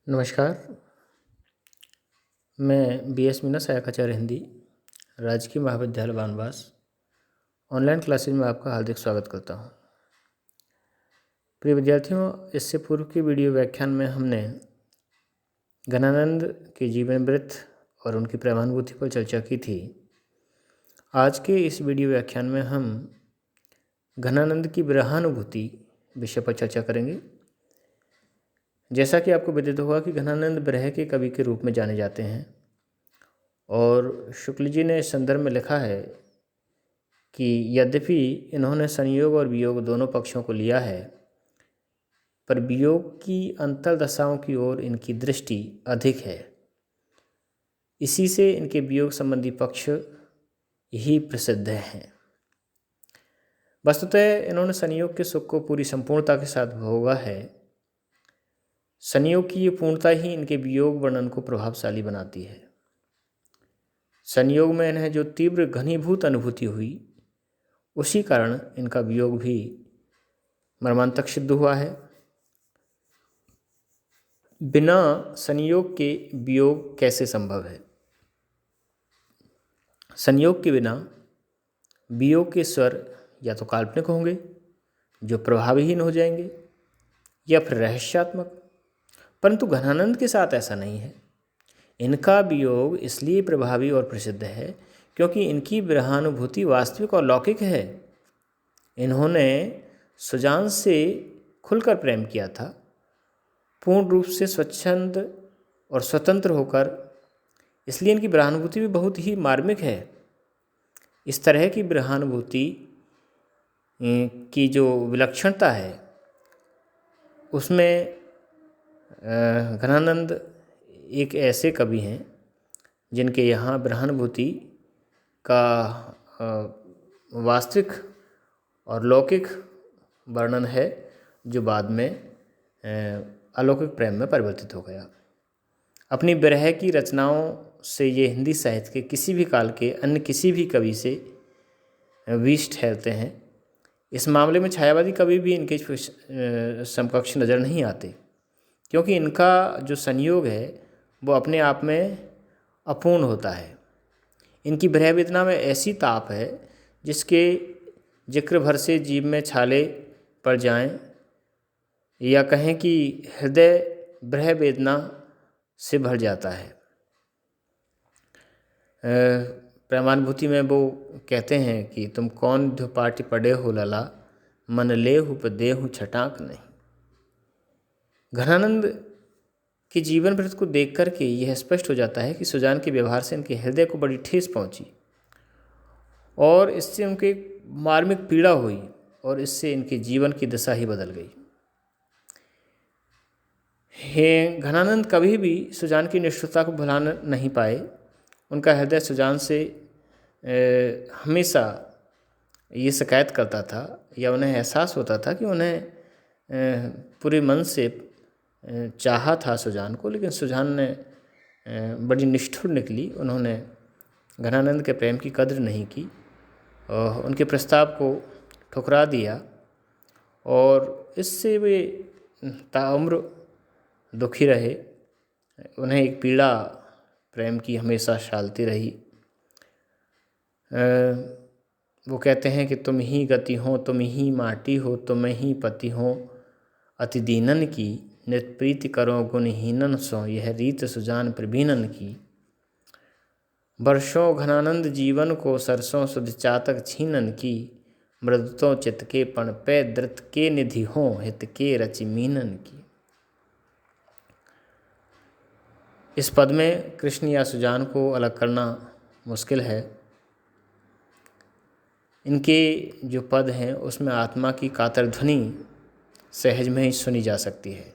नमस्कार। मैं BS मीना सहायक आचार्य हिंदी, राजकीय महाविद्यालय बानवास ऑनलाइन क्लासेज में आपका हार्दिक स्वागत करता हूं। प्रिय विद्यार्थियों, इससे पूर्व के वीडियो व्याख्यान में हमने घनानंद के जीवन वृत्त और उनकी प्रेमानुभूति पर चर्चा की थी। आज के इस वीडियो व्याख्यान में हम घनानंद की विरहानुभूति विषय पर चर्चा करेंगे। जैसा कि आपको विदित होगा कि घनानंद विरह के कवि के रूप में जाने जाते हैं और शुक्ल जी ने इस संदर्भ में लिखा है कि यद्यपि इन्होंने संयोग और वियोग दोनों पक्षों को लिया है, पर वियोग की अंतर्दशाओं की ओर इनकी दृष्टि अधिक है। इसी से इनके वियोग संबंधी पक्ष ही प्रसिद्ध हैं। वस्तुतः इन्होंने संयोग के सुख को पूरी संपूर्णता के साथ भोगा है। संयोग की ये पूर्णता ही इनके वियोग वर्णन को प्रभावशाली बनाती है। संयोग में इन्हें जो तीव्र घनीभूत अनुभूति हुई, उसी कारण इनका वियोग भी मर्मांतक सिद्ध हुआ है। बिना संयोग के वियोग कैसे संभव है? संयोग के बिना वियोग के स्वर या तो काल्पनिक होंगे, जो प्रभावहीन हो जाएंगे, या फिर रहस्यात्मक। परंतु घनानंद के साथ ऐसा नहीं है। इनका वियोग इसलिए प्रभावी और प्रसिद्ध है क्योंकि इनकी विरहानुभूति वास्तविक और लौकिक है। इन्होंने सुजान से खुलकर प्रेम किया था, पूर्ण रूप से स्वच्छंद और स्वतंत्र होकर। इसलिए इनकी विरहानुभूति भी बहुत ही मार्मिक है। इस तरह की विरहानुभूति की जो विलक्षणता है, उसमें घनानंद एक ऐसे कवि हैं जिनके यहाँ विरहानुभूति का वास्तविक और लौकिक वर्णन है, जो बाद में अलौकिक प्रेम में परिवर्तित हो गया। अपनी विरह की रचनाओं से ये हिंदी साहित्य के किसी भी काल के अन्य किसी भी कवि से विश ठहरते हैं। इस मामले में छायावादी कवि भी इनके समकक्ष नज़र नहीं आते, क्योंकि इनका जो संयोग है वो अपने आप में अपूर्ण होता है। इनकी विरह वेदना में ऐसी ताप है जिसके जिक्र भर से जीभ में छाले पड़ जाएं, या कहें कि हृदय विरह वेदना से भर जाता है। प्रेमानुभूति में वो कहते हैं कि तुम कौन धुपाटी पड़े हो लला, मन लेहु पर देहु छटाक नहीं। घनानंद के जीवन वृत्त को देख करके यह स्पष्ट हो जाता है कि सुजान के व्यवहार से इनके हृदय को बड़ी ठेस पहुंची और इससे उनके मार्मिक पीड़ा हुई, और इससे इनके जीवन की दिशा ही बदल गई। घनानंद कभी भी सुजान की निष्ठुरता को भुला नहीं पाए। उनका हृदय सुजान से हमेशा ये शिकायत करता था, या उन्हें एहसास होता था कि उन्हें पूरे मन से चाहा था सुजान को, लेकिन सुजान ने बड़ी निष्ठुर निकली। उन्होंने घनानंद के प्रेम की कद्र नहीं की और उनके प्रस्ताव को ठुकरा दिया, और इससे वे ताउम्र दुखी रहे। उन्हें एक पीड़ा प्रेम की हमेशा शालती रही। वो कहते हैं कि तुम ही गति हो, तुम ही माटी हो, तुम ही पति हो, अति दीनन की नित प्रीति करो गुणहीनन सो, यह रीत सुजान प्रवीणन की। वर्षों घनानंद जीवन को सरसों सुध चातक छीनन की, मृदुतों चित के पण पे द्रत के निधि हो, हित के रचि मीनन की। इस पद में कृष्ण या सुजान को अलग करना मुश्किल है। इनके जो पद हैं उसमें आत्मा की कातर ध्वनि सहज में ही सुनी जा सकती है।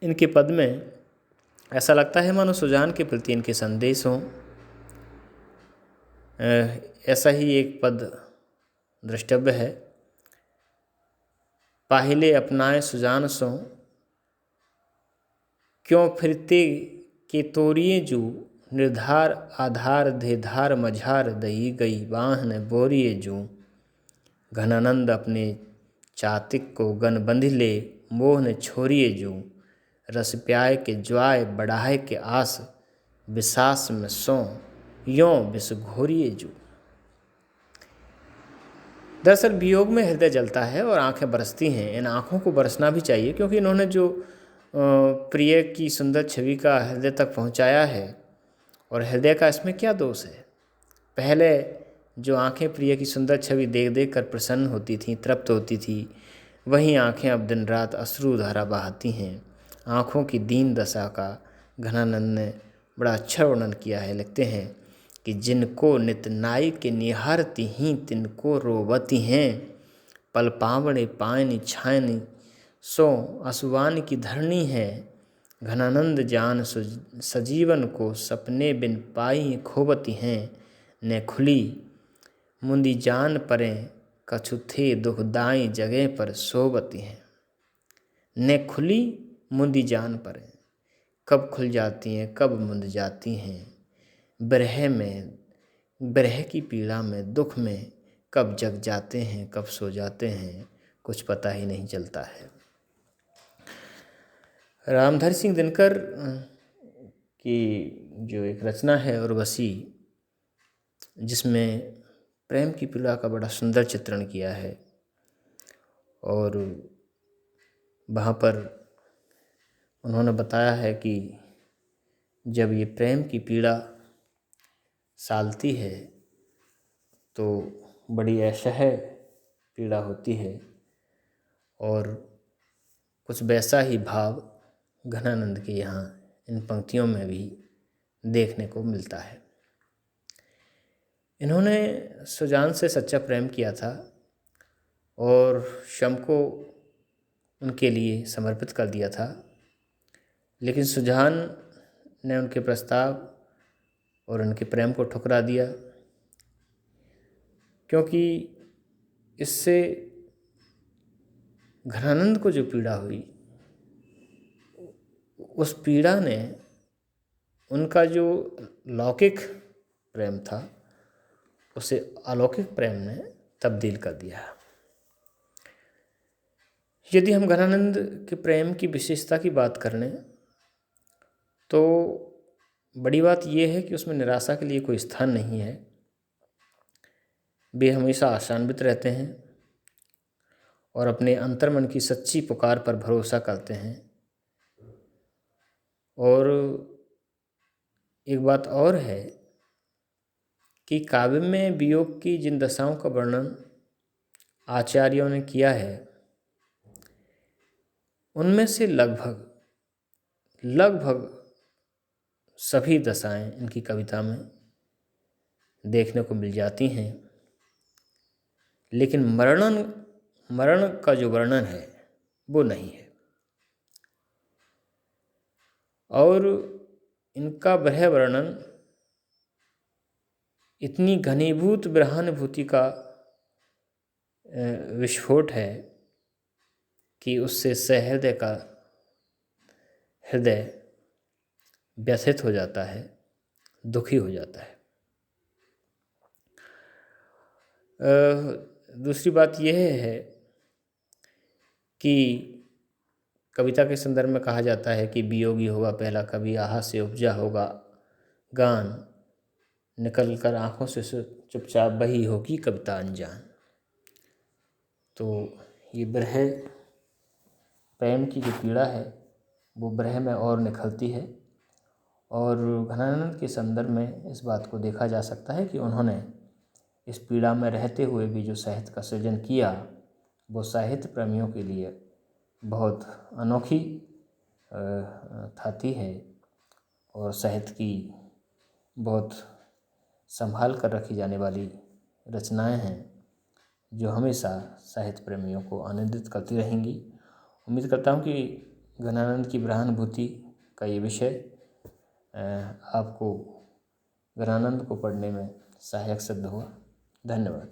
इनके पद में ऐसा लगता है मानो सुजान के प्रति इनके संदेश हों। ऐसा ही एक पद द्रष्टव्य है। पाहिले अपनाए सुजान सो, क्यों फिरते के तोरिए जू, निर्धार आधार धेधार मझार, दही गई बाहन बोरिए जू। घनानंद अपने चातिक को गन बंध ले, मोह ने छोड़िए जूं, रस प्याय के ज्वाय बढ़ाए के आस, विसास में सो यों विष घोरिए जूं। दरअसल वियोग में हृदय जलता है और आंखें बरसती हैं। इन आंखों को बरसना भी चाहिए, क्योंकि इन्होंने जो प्रिय की सुंदर छवि का हृदय तक पहुंचाया है, और हृदय का इसमें क्या दोष है। पहले जो आंखें प्रिय की सुंदर छवि देख देख कर प्रसन्न होती थीं, तृप्त होती थी, वहीं आंखें अब दिन रात अश्रु धारा बहाती हैं। आंखों की दीन दशा का घनानंद ने बड़ा अच्छा वर्णन किया है। लिखते हैं कि जिनको नित नाई के निहारती ही तिनको रोवती हैं, पल पावड़े पायनी छायनी सो असुवान की धरनी है, घनानंद जान सजीवन को सपने बिन पाई खोवती हैं, ने खुली मुंदी जान परें कछु थे दुखदाई जगह पर सोवती हैं। ने खुली मुंदी जान परें, कब खुल जाती हैं कब मुंद जाती हैं, बिरह की पीड़ा में दुख में कब जग जाते हैं कब सो जाते हैं, कुछ पता ही नहीं चलता है। रामधारी सिंह दिनकर की जो एक रचना है उर्वशी, जिसमें प्रेम की पीड़ा का बड़ा सुंदर चित्रण किया है, और वहाँ पर उन्होंने बताया है कि जब ये प्रेम की पीड़ा सालती है तो बड़ी असह्य पीड़ा होती है, और कुछ वैसा ही भाव घनानंद के यहाँ इन पंक्तियों में भी देखने को मिलता है। इन्होंने सुजान से सच्चा प्रेम किया था और शम को उनके लिए समर्पित कर दिया था, लेकिन सुजान ने उनके प्रस्ताव और उनके प्रेम को ठुकरा दिया, क्योंकि इससे घनानंद को जो पीड़ा हुई, उस पीड़ा ने उनका जो लौकिक प्रेम था उसे अलौकिक प्रेम ने तब्दील कर दिया। यदि हम घनानंद के प्रेम की विशेषता की बात कर लें तो बड़ी बात यह है कि उसमें निराशा के लिए कोई स्थान नहीं है। वे हमेशा आशान्वित रहते हैं और अपने अंतर्मन की सच्ची पुकार पर भरोसा करते हैं। और एक बात और है कि काव्य में वियोग की जिन दशाओं का वर्णन आचार्यों ने किया है, उनमें से लगभग सभी दशाएं इनकी कविता में देखने को मिल जाती हैं, लेकिन मरण का जो वर्णन है वो नहीं है। और इनका वह वर्णन इतनी घनीभूत ब्रह्मानुभूति का विस्फोट है कि उससे सहृदय का हृदय व्यथित हो जाता है, दुखी हो जाता है। दूसरी बात यह है कि कविता के संदर्भ में कहा जाता है कि वियोगी होगा पहला कवि, आहा से उपजा होगा गान, निकल कर आँखों से चुपचाप बही होगी कविता अनजान। तो ये विरह प्रेम की जो पीड़ा है वो विरह में और निखरती है। और घनानंद के संदर्भ में इस बात को देखा जा सकता है कि उन्होंने इस पीड़ा में रहते हुए भी जो साहित्य का सृजन किया वो साहित्य प्रेमियों के लिए बहुत अनोखी थाती है और साहित्य की बहुत संभाल कर रखी जाने वाली रचनाएं हैं, जो हमेशा साहित्य प्रेमियों को आनंदित करती रहेंगी। उम्मीद करता हूँ कि घनानंद की ब्रह्मानुभूति का ये विषय आपको घनानंद को पढ़ने में सहायक सिद्ध हुआ। धन्यवाद।